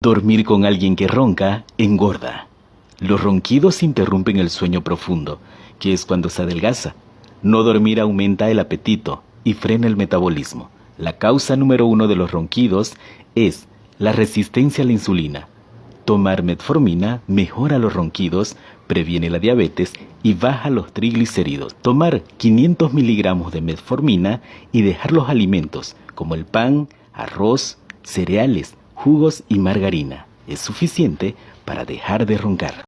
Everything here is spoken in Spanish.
Dormir con alguien que ronca engorda. Los ronquidos interrumpen el sueño profundo, que es cuando se adelgaza. No dormir aumenta el apetito y frena el metabolismo. La causa número 1 de los ronquidos es la resistencia a la insulina. Tomar metformina mejora los ronquidos, previene la diabetes y baja los triglicéridos. Tomar 500 miligramos de metformina y dejar los alimentos como el pan, arroz, cereales, jugos y margarina es suficiente para dejar de roncar.